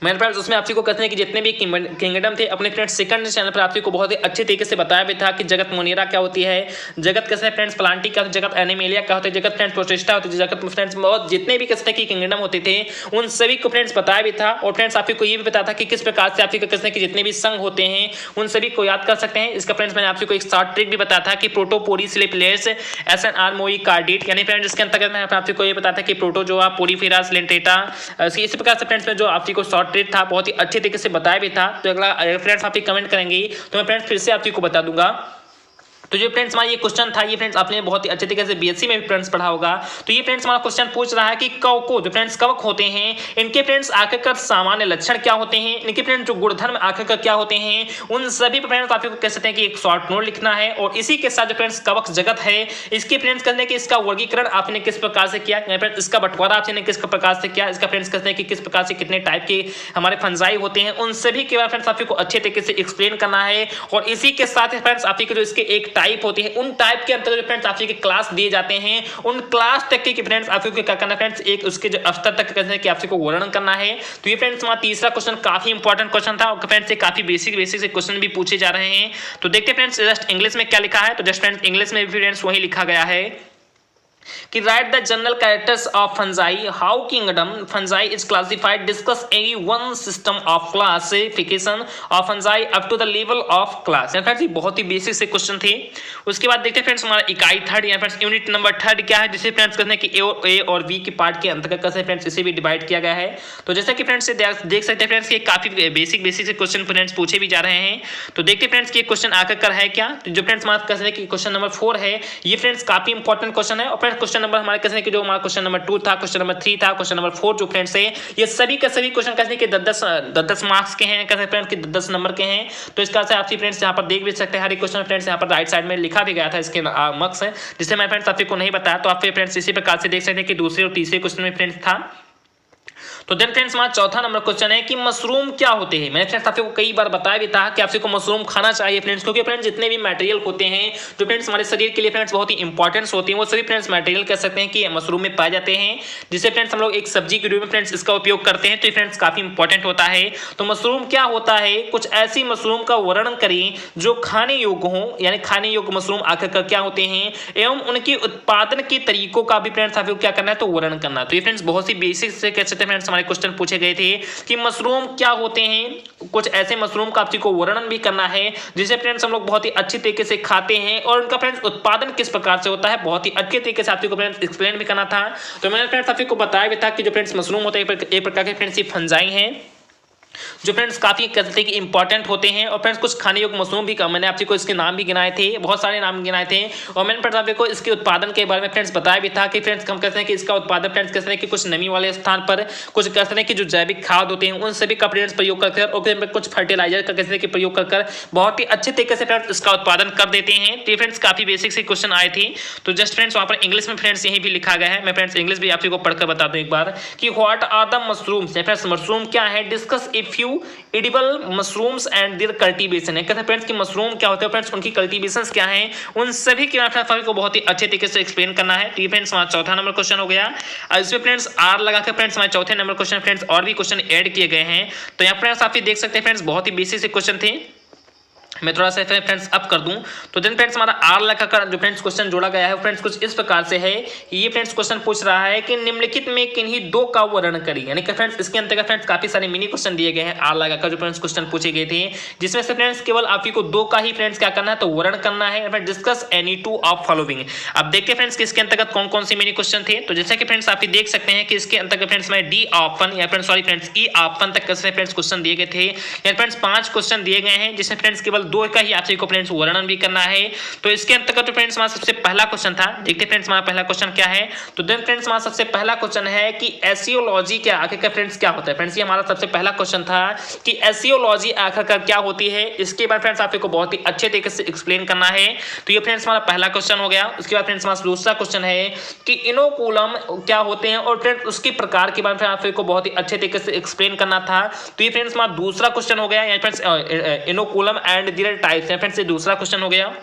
मैंने फ्रेंड्स उसमें आपको कहते हैं कि जितने भी किंगडम थे अपने फ्रेंड्स सेकंड चैनल पर आपको बहुत ही अच्छे तरीके से बताया भी था कि जगत मोनेरा क्या होती है, जगत कैसे फ्रेंड्स प्लांटी क्या होती है, जगत एनिमेलिया क्या होता है, जगत फ्रेंड्स प्रोटिस्टा होती है, जगत फ्रेंड्स बहुत जितने भी किस्म के किंगडम होते थे उन सभी को फ्रेंड्स बताया भी था। और फ्रेंड्स आपको ये भी बताया था कि किस प्रकार से आपको किस्म के जितने भी संघ होते हैं उन सभी को याद कर सकते हैं। इसका फ्रेंड्स मैंने आपको एक शॉर्ट ट्रिक भी बताया था कि प्रोटोपोरी स्लिपलेस SNR मोइकार्डिट, यानी फ्रेंड्स इसके अंतर्गत मैं आपको ये बताया था कि प्रोटोजोआ पोरीफेरा सिलेंट्रेटा, इसी प्रकार से फ्रेंड्स में जो आपको शॉर्ट ट्रिक था बहुत ही अच्छे तरीके से बताया भी था। तो अगला फ्रेंड्स आप कमेंट करेंगे तो मैं फ्रेंड्स फिर से आपको बता दूंगा। तो जो फ्रेंड्स हमारा ये क्वेश्चन था ये फ्रेंड्स आपने बहुत ही अच्छे तरीके से बीएससी में भी फ्रेंड्स पढ़ा होगा। तो ये फ्रेंड्स हमारा क्वेश्चन पूछ रहा है कि कवको, जो फ्रेंड्स कवक होते हैं इनके फ्रेंड्स आखिरकार सामान्य लक्षण क्या होते हैं, इनके फ्रेंड्स जो गुणधर्म आखिरकार क्या होते हैं, उन सभी पर फ्रेंड्स आपको कह सकते हैं कि एक शॉर्ट नोट लिखना है। और इसी के साथ जो फ्रेंड्स कवक जगत है इसके फ्रेंड्स कहते हैं कि इसका वर्गीकरण आपने किस प्रकार से किया, फ्रेंड्स इसका बंटवारा आपने किस प्रकार से किया, इसका फ्रेंड्स कहते हैं कि किस प्रकार से कितने टाइप के हमारे फंजाई होते हैं, उन सभी के बारे में फ्रेंड्स आपको अच्छे तरीके से एक्सप्लेन करना है। और इसी के साथ फ्रेंड्स आपको जो इसके एक टाइप होती है उन टाइप के अंतर्गत फ्रेंड्स आपके क्लास दिए जाते हैं, उन क्लास तक के फ्रेंड्स आपको क्या करना फ्रेंड्स एक उसके जो स्तर तक कहते हैं कि आपको वर्णन करना है। तो ये फ्रेंड्स हमारा तीसरा क्वेश्चन काफी इंपॉर्टेंट क्वेश्चन था और फ्रेंड्स से काफी बेसिक से क्वेश्चन भी पूछे जा रहे हैं। तो देखते हैं फ्रेंड्स जस्ट इंग्लिश में क्या लिखा है। तो जस्ट फ्रेंड्स इंग्लिश में भी फ्रेंड्स वही लिखा गया है कि write the general characters of fungi, how kingdom fungi is classified, discuss any one system of classification of fungi up to the level of class. Friends ये बहुत ही बेसिक से क्वेश्चन थे। उसके बाद देखते हैं फ्रेंड्स हमारा इकाई थर्ड या फ्रेंड्स यूनिट नंबर थर्ड क्या है, जिसे फ्रेंड्स कहते हैं कि ए और बी के पार्ट के अंतर्गत कैसे फ्रेंड्स इसे भी डिवाइड किया गया है। तो जैसा कि फ्रेंड्स देख सकते हैं फ्रेंड्स ये काफी बेसिक से क्वेश्चन फ्रेंड्स पूछे भी जा रहे हैं। तो देखते हैं फ्रेंड्स कि क्वेश्चन आकर है क्या। तो जो फ्रेंड्स हमारा कहते हैं कि क्वेश्चन नंबर 4 है ये फ्रेंड्स काफी इंपॉर्टेंट क्वेश्चन है और फ्रेंड्स क्वेश्चन नंबर हमारे कैसे कि जो हमारा क्वेश्चन नंबर 2 था, क्वेश्चन नंबर 3 था, क्वेश्चन नंबर 4 जो फ्रेंड्स है ये सभी के सभी क्वेश्चन कैसे कि 10 मार्क्स के हैं, कैसे फ्रेंड्स कि 10 नंबर के हैं। तो इसका से आप फ्रेंड्स यहाँ पर देख भी सकते हैं हर एक क्वेश्चन फ्रेंड्स यहाँ पर राइट साइड में लिखा भी गया था इसके मार्क्स है, जिससे मैं फ्रेंड्स आपको नहीं बताया। तो आप फ्रेंड्स इसी प्रकार से देख सकते हैं कि दूसरे और तीसरे क्वेश्चन में फ्रेंड्स था। तो देन फ्रेंड्स हमारा चौथा नंबर क्वेश्चन है कि मशरूम क्या होते हैं। मैंने फ्रेंड्स आपको कई बार बताया भी था कि आपको मशरूम खाना चाहिए फ्रेंड्स, क्योंकि फ्रेंड्स जितने भी मटेरियल होते हैं जो फ्रेंड्स हमारे शरीर के लिए फ्रेंड्स बहुत ही इंपॉर्टेंट होते हैं, वो सभी फ्रेंड्स मटेरियल कह सकते हैं कि मशरूम में पाए जाते हैं, जिसे फ्रेंड्स हम लोग एक सब्जी के रूप में फ्रेंड्स इसका उपयोग करते हैं। तो फ्रेंड्स काफी इंपॉर्टेंट होता है। तो मशरूम क्या होता है, कुछ ऐसी मशरूम का वर्णन करें जो खाने योग्य हो, यानी खाने योग्य मशरूम आखिरकार क्या होते हैं एवं उनके उत्पादन के तरीकों का भी फ्रेंड्स आपको क्या करना है तो वर्णन करना। तो ये फ्रेंड्स बहुत ही बेसिक से कह सकते हैं फ्रेंड्स हमारे क्वेश्चन पूछे गए थे कि मशरूम क्या होते हैं, कुछ ऐसे मशरूम का आपको वर्णन भी करना है जिसे फ्रेंड्स हम लोग बहुत ही अच्छी तरीके से खाते हैं और उनका फ्रेंड्स उत्पादन किस प्रकार से होता है बहुत ही अच्छे तरीके से आपको फ्रेंड्स एक्सप्लेन भी करना था। तो मैंने फ्रेंड्स आपको बताया भी था कि जो फ्रेंड्स मशरूम होते हैं एक प्रकार के फ्रेंड्स ये फंजाई हैं जो फ्रेंड्स काफी कहते हैं कि इंपॉर्टेंट होते हैं। और फ्रेंड्स कुछ खाने योग्य मशरूम भी मैंने आपको इसके नाम भी गिनाए थे, बहुत सारे नाम गिनाए थे। और मैंने फ्रेंड्स आपको इसके उत्पादन के बारे में फ्रेंड्स बताया भी था कि फ्रेंड्स हम कहते हैं कि इसका उत्पादन फ्रेंड्स कहते हैं कि कुछ नमी वाले स्थान पर कुछ कहते हैं कि जो जैविक खाद होते हैं उन सभी का फ्रेंड्स प्रयोग करकर और कुछ फर्टिलाइजर का कहते हैं कि प्रयोग कर बहुत ही अच्छे तरीके से फ्रेंड्स इसका उत्पादन कर देते हैं। तो फ्रेंड्स काफी बेसिक से क्वेश्चन आए थे। तो जस्ट फ्रेंड्स वहाँ पर इंग्लिश में फ्रेंड्स यही भी लिखा गया है, मैं फ्रेंड्स इंग्लिश भी आपको पढ़कर बता दूं एक बार कि what are the mushrooms. Friends mushroom क्या है, discuss a few edible mushrooms and their cultivation है। कहते हैं फ्रेंड्स कि मशरूम क्या होते हैं फ्रेंड्स उनकी कल्टीवेशंस क्या हैं, उन सभी के बारे में बहुत ही अच्छे तरीके से एक्सप्लेन करना है। तो ये फ्रेंड्स हमारा चौथा नंबर क्वेश्चन हो गया। इसमें फ्रेंड्स आर लगाकर फ्रेंड्स हमारे चौथे नंबर क्वेश्चन फ्रेंड्स और भी क्वेश्चन ऐड किए गए हैं। तो यहाँ फ्रेंड्स आप देख सकते हैं फ्रेंड्स बहुत ही बेसिक से क्वेश्चन थे, मैं थोड़ा सा फ्रेंड्स अप कर दूं। तो देन फ्रेंड्स हमारा आर लगाकर जो फ्रेंड्स क्वेश्चन जोड़ा गया है फ्रेंड्स कुछ इस प्रकार से है। ये फ्रेंड्स क्वेश्चन पूछ रहा है कि निम्नलिखित में किन्हीं दो का वर्णन करें, यानी कि फ्रेंड्स इसके अंतर्गत फ्रेंड्स काफी सारे मिनी क्वेश्चन दिए गए हैं आर लगाकर जो फ्रेंड्स क्वेश्चन पूछे गए थे, जिसमें से फ्रेंड्स केवल आपको दो का ही फ्रेंड्स क्या करना है तो वर्णन करना है। Discuss any two of following. अब देखते हैं फ्रेंड्स कि इसके अंतर्गत कौन कौन से मिनी क्वेश्चन थे। तो जैसा कि फ्रेंड्स आप देख सकते हैं कि इसके अंतर्गत फ्रेंड्स में डी ऑप्शन या friends sorry friends E option तक कैसे फ्रेंड्स क्वेश्चन दिए गए थे, या फ्रेंड्स 5 क्वेश्चन दिए गए हैं जिसमें फ्रेंड्स केवल दो का ही आपको फ्रेंड्स वर्णन भी करना है। तो इसके अंतर्गत फ्रेंड्स हमारा सबसे पहला क्वेश्चन था, देखते फ्रेंड्स हमारा पहला क्वेश्चन क्या है। तो देन फ्रेंड्स हमारा सबसे पहला क्वेश्चन है कि एसियोलॉजी क्या आखिरकार फ्रेंड्स क्या होता है। फ्रेंड्स ये हमारा सबसे पहला क्वेश्चन था कि एसियोलॉजी आखिरकार क्या होती है, इसके बाद फ्रेंड्स आपको बहुत ही अच्छे तरीके से एक्सप्लेन करना है। तो ये फ्रेंड्स हमारा पहला क्वेश्चन हो गया। उसके बाद फ्रेंड्स हमारा दूसरा क्वेश्चन है कि इनोकुलम क्या होते हैं और फ्रेंड्स उसके प्रकार के बारे में आपको बहुत ही अच्छे तरीके से एक्सप्लेन करना था। तो ये फ्रेंड्स हमारा दूसरा क्वेश्चन हो गया, friends inoculum and there types है फ्रेंड्स ये दूसरा क्वेश्चन हो गया।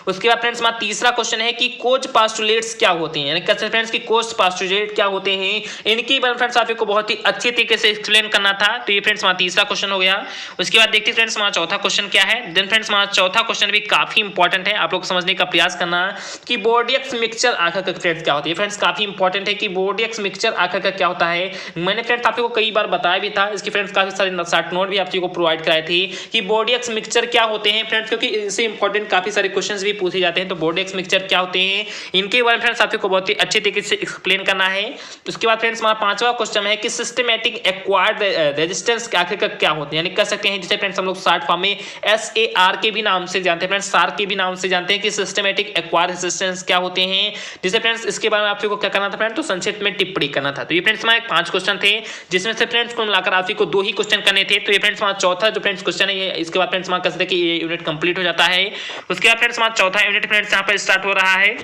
उसके बाद फ्रेंड्स हमारा तीसरा क्वेश्चन है कि कोज पास्टुलेट्स क्या होते हैं, यानी कैसे फ्रेंड्स कि कोज पास्टुलेट क्या होते हैं, इनकी बारे में फ्रेंड्स आपको बहुत ही अच्छे तरीके से एक्सप्लेन करना था। तो ये फ्रेंड्स हमारा तीसरा क्वेश्चन हो गया। उसके बाद देखते हैं फ्रेंड्स हमारा चौथा क्वेश्चन क्या है। देन फ्रेंड्स हमारा चौथा क्वेश्चन भी काफी इंपॉर्टेंट है, आप लोग समझने का प्रयास करना कि बोर्डियक्स मिक्सचर आखिरकार फ्रेंड्स क्या होती है। फ्रेंड्स काफी इंपॉर्टेंट है कि बोर्डियक्स मिक्सचर आखिरकार क्या होता है। मैंने फ्रेंड्स आपको कई बार बताया भी था, इसके फ्रेंड्स काफी सारे शॉर्ट नोट भी आपको प्रोवाइड कराए थे कि बोर्डियक्स मिक्सचर क्या होते हैं फ्रेंड्स, क्योंकि इससे इंपॉर्टेंट काफी सारे क्वेश्चंस भी पूछे जाते हैं। तो बोर्डियक्स मिक्सचर क्या होते हैं, इनके बारे में फ्रेंड्स आपको बहुत ही अच्छे तरीके से एक्सप्लेन करना है। उसके बाद फ्रेंड्स हमारा पांचवा क्वेश्चन है कि सिस्टमैटिक एक्वायर्ड रेजिस्टेंस आखिरकार क्या होते हैं, यानी कह सकते हैं जिसे फ्रेंड्स हम लोग शॉर्ट फॉर्म में SAR के भी नाम से जानते हैं, फ्रेंड्स SAR के भी नाम से जानते हैं कि सिस्टमैटिक एक्वायर्ड रेजिस्टेंस क्या होते हैं, जिसे फ्रेंड्स इसके बारे में आपको क्या करना था फ्रेंड्स तो संक्षिप्त में टिप्पणी करना था। तो ये फ्रेंड्स हमारे 5 क्वेश्चन थे, जिसमें से फ्रेंड्स कुल मिलाकर आपको 2 ही क्वेश्चन करने थे। तो ये फ्रेंड्स हमारा चौथा जो फ्रेंड्स क्वेश्चन है, इसके बाद फ्रेंड्स हमारा कह सकते हैं कि ये यूनिट कंप्लीट हो जाता है। उसके बाद फ्रेंड्स हमारा चौथा यूनिट फ्रेंड्स यहाँ पर स्टार्ट हो रहा है।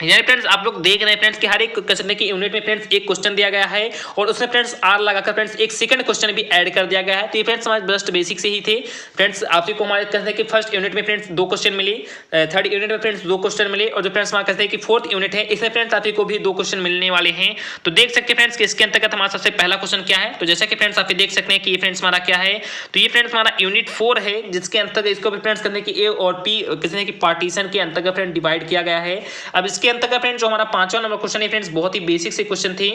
यानी फ्रेंड्स आप लोग देख रहे हैं फ्रेंड्स कि हर एक क्वेश्चन की यूनिट में फ्रेंड्स एक क्वेश्चन दिया गया है और उसमें फ्रेंड्स आर लगाकर फ्रेंड्स एक सेकंड क्वेश्चन भी ऐड कर दिया गया है। तो ये फ्रेंड्स हमारे जस्ट बेसिक से ही थे फ्रेंड्स। आपको हमारे कहते हैं कि फर्स्ट यूनिट में फ्रेंड्स 2 क्वेश्चन मिले, थर्ड यूनिट में फ्रेंड्स 2 क्वेश्चन मिले, और जो फ्रेंड्स हमारा कहते हैं कि फोर्थ यूनिट है इसमें फ्रेंड्स आपको भी 2 क्वेश्चन मिलने वाले हैं। तो देख सकते हैं फ्रेंड्स कि इसके अंतर्गत हमारा सबसे पहला क्वेश्चन क्या है। तो जैसा कि फ्रेंड्स आप देख सकते हैं कि ये फ्रेंड्स हमारा क्या है, तो ये फ्रेंड्स हमारा यूनिट 4 है, जिसके अंतर्गत इसको भी फ्रेंड्स करने की A और P किसी की पार्टीशन के अंतर्गत फ्रेंड डिवाइड किया गया है। अब इसके अंतर्गत फ्रेंड्स जो हमारा 5वां नंबर क्वेश्चन है फ्रेंड्स बहुत ही बेसिक से क्वेश्चन थी।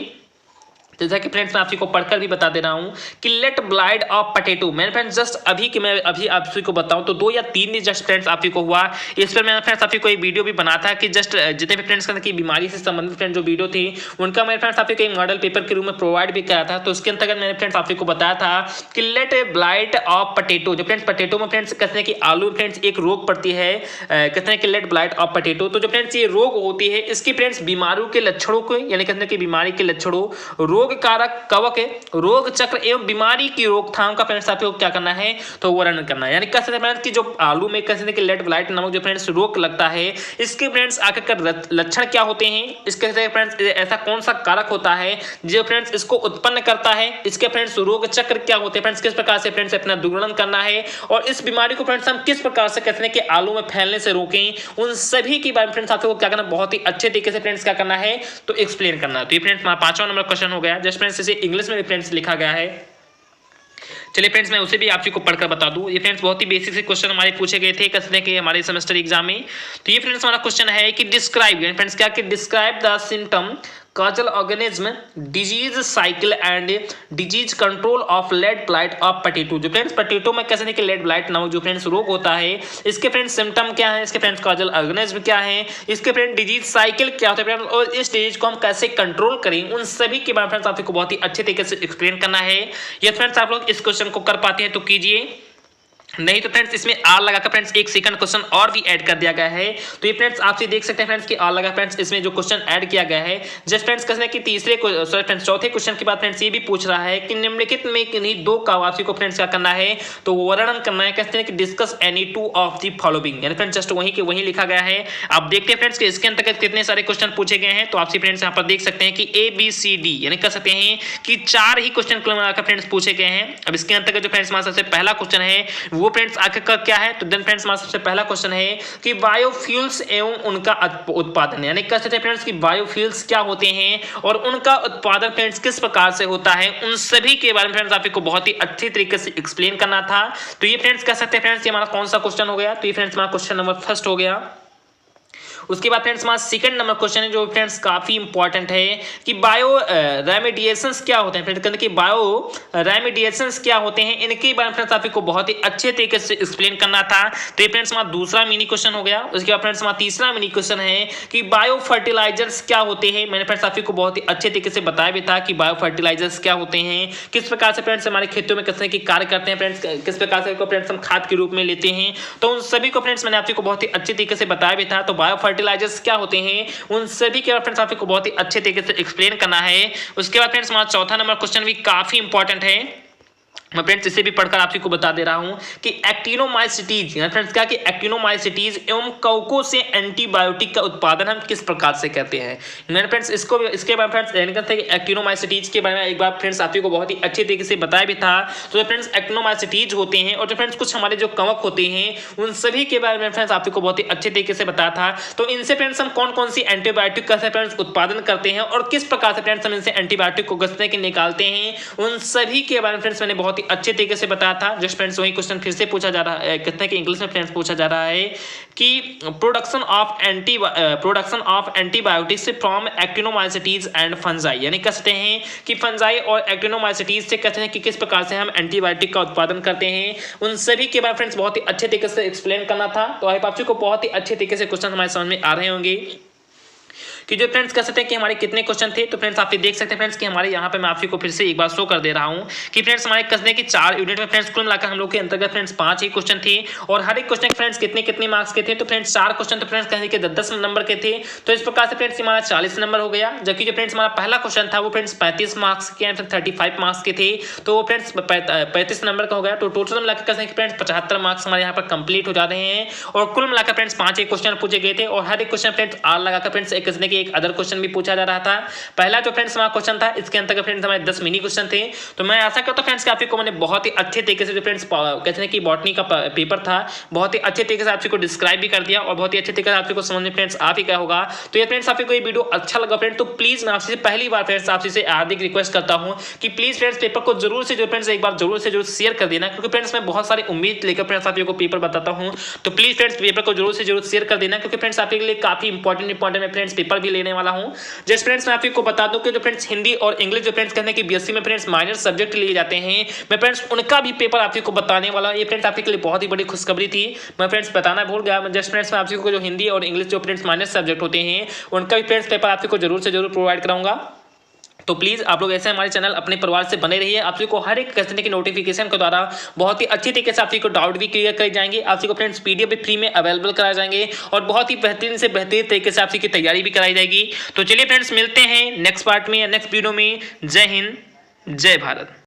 जैसा कि फ्रेंड्स मैं आप को पढ़कर भी बता दे रहा हूँ कि लेट ब्लाइट ऑफ पटेटो। मैंने फ्रेंड्स जस्ट मैं अभी आप को बताऊँ तो 2 या 3 दिन जस्ट फ्रेंड्स आप को हुआ। इस पर मैंने फ्रेंड्स आप को एक वीडियो भी बना था कि जस्ट जितने भी फ्रेंड्स की बीमारी से संबंधित फ्रेंड्स जो वीडियो थी उनका मैंने फ्रेंड्स आप को एक मॉडल पेपर के रूप में प्रोवाइड भी किया था। तो उसके अंतर्गत मैंने फ्रेंड्स आप को बताया था कि लेट ब्लाइट ऑफ पटेटो। जो फ्रेंड्स पटेटो में फ्रेंड्स कहते हैं कि आलू फ्रेंड्स एक रोग पड़ती है, कहते हैं कि लेट ब्लाइट ऑफ पटेटो। तो जो फ्रेंड्स ये रोग होती है इसकी फ्रेंड्स बीमारियों के लक्षणों को यानी कहते हैं कि बीमारी के लक्षणों, रोग कारक कवक, रोग चक्र एवं बीमारी की रोकथाम का फ्रेंड्स आपको क्या करना है तो वर्णन करना है। यानी कह सकते हैं फ्रेंड्स कि जो आलू में कह सकते हैं कि लेट ब्लाइट नामक जो फ्रेंड्स रोग लगता है इसके फ्रेंड्स आखिरकार लक्षण क्या होते हैं, इसके फ्रेंड्स ऐसा कौन सा कारक होता है जो फ्रेंड्स इसको उत्पन्न करता है, इसके फ्रेंड्स रोग चक्र क्या होते हैं फ्रेंड्स, किस प्रकार से फ्रेंड्स अपना दुर्गुणन करना है और इस बीमारी को फ्रेंड्स हम किस प्रकार से कहते हैं कि आलू में फैलने से रोकें, उन सभी के बारे में फ्रेंड्स आपको क्या करना बहुत ही अच्छे तरीके से फ्रेंड्स क्या करना है तो एक्सप्लेन करना है। तो ये फ्रेंड्स हमारा 5वां नंबर क्वेश्चन हो गया। जस्ट फ्रेंड्स इसे इंग्लिश में फ्रेंड्स लिखा गया है। चलिए फ्रेंड्स मैं उसे भी आप को पढ़कर बता दूं। ये फ्रेंड्स बहुत ही बेसिक से क्वेश्चन हमारे पूछे गए थे कसने के हमारे सेमेस्टर एग्जाम में। तो ये फ्रेंड्स हमारा क्वेश्चन है कि डिस्क्राइब फ्रेंड्स क्या कि describe the symptom causal organism disease cycle and disease control of lead blight of potato। जो फ्रेंड्स पोटैटो में कैसे कि लेड ब्लाइट नामक जो फ्रेंड्स रोग होता है इसके फ्रेंड्स सिम्टम क्या है, इसके फ्रेंड्स कॉजल ऑर्गेनिज्म क्या है, इसके फ्रेंड्स डिजीज साइकिल क्या होता है फ्रेंड्स और इस डिजीज को हम कैसे कंट्रोल करें, उन सभी के बारे में फ्रेंड्स आपको बहुत ही अच्छे तरीके से एक्सप्लेन करना है। यदि फ्रेंड्स आप लोग इस क्वेश्चन को कर पाते हैं तो कीजिए, नहीं तो फ्रेंड्स इसमें आर लगाकर फ्रेंड्स एक सेकंड क्वेश्चन और भी ऐड कर दिया गया है। तो ये फ्रेंड्स आपसे देख सकते हैं फ्रेंड्स कि आर लगा फ्रेंड्स इसमें जो क्वेश्चन ऐड किया गया है जस्ट फ्रेंड्स कहते हैं कि चौथे क्वेश्चन के बाद फ्रेंड्स ये भी पूछ रहा है कि निम्नलिखित में किन्हीं 2 का आपसी को फ्रेंड्स क्या करना है तो वर्णन करना है। कहते हैं कि discuss any 2 of the following. यानी फ्रेंड्स जस्ट वहीं के वहीं लिखा गया है। आप देखते हैं फ्रेंड्स कि इसके अंतर्गत कितने सारे क्वेश्चन पूछे गए हैं। तो आपसे फ्रेंड्स यहाँ पर देख सकते हैं कि ABCD यानी कह सकते हैं कि 4 ही क्वेश्चन फ्रेंड्स पूछे गए हैं। अब इसके अंतर्गत जो फ्रेंड्स हमारा सबसे पहला क्वेश्चन है वो फ्रेंड्स आखिर क्या है तो देन फ्रेंड्स हमारा सबसे पहला क्वेश्चन है कि बायोफ्यूल्स एवं उनका उत्पादन। यानी कह सकते हैं फ्रेंड्स कि बायोफ्यूल्स क्या होते हैं और उनका उत्पादन फ्रेंड्स किस प्रकार से होता है, उन सभी के बारे में फ्रेंड्स आपको बहुत ही अच्छे तरीके से एक्सप्लेन करना था। तो ये फ्रेंड्स कह सकते हैं फ्रेंड्स ये हमारा कौन सा क्वेश्चन हो गया तो ये फ्रेंड्स हमारा क्वेश्चन नंबर 1 हो गया। उसके बाद फ्रेंड्स हमारा सेकंड नंबर क्वेश्चन है जो फ्रेंड्स काफी इंपॉर्टेंट है कि बायो रेमेडिएशंस क्या होते हैं फ्रेंड्स, कहते हैं कि बायो रेमेडिएशंस क्या होते हैं, इनके बारे में फ्रेंड्स आपको बहुत ही अच्छे तरीके से एक्सप्लेन करना था। तो ये फ्रेंड्स हमारा दूसरा मिनी क्वेश्चन हो गया। उसके बाद फ्रेंड्स हमारा तीसरा मिनी क्वेश्शन है कि बायो फर्टिलाइजर्स क्या होते हैं। मैंने फ्रेंड्स आपको बहुत ही अच्छे तरीके से बताया भी था कि बायो फर्टिलाइजर्स क्या होते हैं, किस प्रकार से फ्रेंड्स हमारे खेतों में किस तरह की कार्य करते हैं फ्रेंड्स, किस प्रकार से फ्रेंड्स हम खाद के रूप में लेते हैं। तो उन सभी को फ्रेंड्स मैंने आपको बहुत ही अच्छे तरीके से बताया भी था। तो बायो फर्टिलाइजर्स क्या होते हैं उन सभी के फ्रेंड्स आपको बहुत ही अच्छे तरीके से एक्सप्लेन करना है। उसके बाद फ्रेंड्स हमारा चौथा नंबर क्वेश्चन भी काफी इंपॉर्टेंट है। मैं फ्रेंड्स इसे भी पढ़कर आप को बता दे रहा हूं कि एक्टिनोमाइसिटीज फ्रेंड्स क्या कि एक्टिनोमाइसिटीज एवं कवकों से एंटीबायोटिक का उत्पादन हम किस प्रकार से करते हैं। मैंने फ्रेंड्स इसको इसके बारे में फ्रेंड्स एक्टिनोमाइसिटीज के बारे में एक बार फ्रेंड्स आपको बहुत ही अच्छे तरीके से बताया भी था। तो फ्रेंड्स एक्टिनोमाइसिटीज होते हैं और जो फ्रेंड्स कुछ हमारे जो कवक होते हैं उन सभी के बारे में फ्रेंड्स आपको बहुत ही अच्छे तरीके से बताया था। तो इनसे फ्रेंड्स हम कौन कौन सी एंटीबायोटिक का फ्रेंड्स उत्पादन करते हैं और किस प्रकार से फ्रेंड्स हम इनसे एंटीबायोटिक को गसने के निकालते हैं, उन सभी के बारे में फ्रेंड्स मैंने बहुत अच्छे तरीके से बताया था। जस्ट फ्रेंड्स वही क्वेश्चन फिर से पूछा जा रहा है, कहते हैं कि इंग्लिश में फ्रेंड्स पूछा जा रहा है कि production of antibiotics from actinomycetes and fungi. यानी कहते हैं कि फंजाई और एक्टिनोमाइसिटीज से कहते हैं कि किस प्रकार से हम एंटीबायोटिक का उत्पादन करते हैं, उन सभी के बारे में फ्रेंड्स बहुत ही अच्छे तरीके से एक्सप्लेन करना था। तो आई होप आपको बहुत ही अच्छे तरीके से क्वेश्चन हमारे समझ में आ रहे होंगे कि जो फ्रेंड्स कह सकते हैं कि हमारे कितने क्वेश्चन थे। तो फ्रेंड्स आप देख सकते हैं फ्रेंड्स कि हमारे यहाँ पे मैं आपको फिर से एक बार शो कर दे रहा हूँ कि फ्रेंड्स हमारे कसने की 4 यूनिट में फ्रेंड्स कुल मिलाकर हम लोग के अंतर्गत फ्रेंड्स 5 ही क्वेश्चन थे और हर एक क्वेश्चन फ्रेंड्स कितने मार्क्स के थे। तो फ्रेंड्स 4 क्वेश्चन तो फ्रेंड्स कहने के 10 नंबर के थे। तो इस प्रकार से फ्रेंड्स हमारा 40 नंबर हो गया। जबकि जो फ्रेंड्स हमारा पहला क्वेश्चन था वो फ्रेंड्स 35 मार्क्स के 35 मार्क्स के थे। तो वो फ्रेंड्स 35 नंबर का हो गया। तो टोटल मिलाकर कहते हैं कि फ्रेंड्स 75 मार्क्स हमारे यहाँ पर कंप्लीट हो जाते हैं और कुल मिलाकर फ्रेंड्स 5 क्वेश्चन पूछे गए थे और हर एक क्वेश्चन फ्रेंड्स आर लगाकर फ्रेंड्स एक अदर क्वेश्चन भी पूछा जा रहा था। पहला जो फ्रेंड्स हमारा क्वेश्चन था इसके अंतर्गत फ्रेंड्स हमारे 10 मिनी क्वेश्चन थे। तो मैं आशा करता हूं फ्रेंड्स कि आपको मैंने बहुत ही अच्छे तरीके से जो फ्रेंड्स कहते हैं कि बॉटनी का पेपर था बहुत ही अच्छे तरीके से आपको डिस्क्राइब भी कर दिया और बहुत ही अच्छे तरीके से आपको समझ में फ्रेंड्स आप ही क्या होगा। तो ये फ्रेंड्स आपको ये वीडियो अच्छा लगा फ्रेंड्स तो प्लीज मैं आपसे पहली बार फ्रेंड्स आपसे हार्दिक रिक्वेस्ट करता हूं कि प्लीज फ्रेंड्स पेपर को जरूर से फ्रेंड्स एक बार जरूर से शेयर कर देना, क्योंकि फ्रेंड्स मैं बहुत सारी उम्मीद लेकर फ्रेंड्स आपको पेपर बताता हूं। तो प्लीज फ्रेंड्स पेपर को जरूर से शेयर कर देना, क्योंकि फ्रेंड्स आपके लिए काफी इंपॉर्टेंट मैं फ्रेंड्स पेपर पेपर भी लेने वाला हूँ। जस्ट फ्रेंड्स मैं आपको बता दूं कि जो फ्रेंड्स हिंदी और इंग्लिश जो फ्रेंड्स कहते हैं कि बीएससी में फ्रेंड्स माइनर सब्जेक्ट लिए जाते हैं, मैं फ्रेंड्स उनका भी पेपर आपको बताने वाला हूँ। ये फ्रेंड्स आपके लिए बहुत ही बड़ी खुशखबरी थी, मैं फ्रेंड्स बताना भूल गया। जस्ट फ्रेंड्स मैं आपको जो हिंदी और इंग्लिश जो फ्रेंड्स माइनर सब्जेक्ट होते हैं उनका भी फ्रेंड्स पेपर आपको जरूर से जरूर प्रोवाइड कराऊंगा। तो प्लीज़ आप लोग ऐसे हमारे चैनल अपने परिवार से बने रहिए। आप को हर एक क्वेश्चन की नोटिफिकेशन के द्वारा बहुत ही अच्छी तरीके से आपको डाउट भी क्लियर करे जाएंगे। आपको फ्रेंड्स पीडीएफ भी फ्री में अवेलेबल कराए जाएंगे और बहुत ही बेहतरीन से बेहतरीन तरीके से आपकी तैयारी भी कराई जाएगी। तो चलिए फ्रेंड्स मिलते हैं नेक्स्ट पार्ट में या नेक्स्ट वीडियो में। जय हिंद, जय भारत।